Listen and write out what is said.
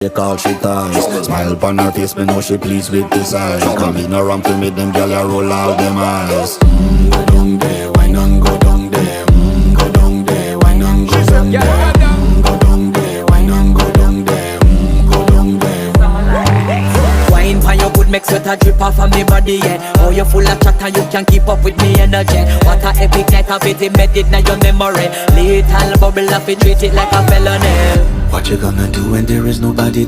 They call she ties. Smile upon her face, me know she pleased with this eyes. Come in around to me, them gyal a roll out them eyes. Go down there, why not go down there? Go down there, why not go down there? Go down there, why not go down there? Go down there. Wine pan your good, make sweat a drip off of me body, yeah. Oh, you full of chatter, you can't keep up with me energy. What a epic night of it, embedded in your memory. Little bubble up, it treat it like a felony. What you gonna do when there is nobody there?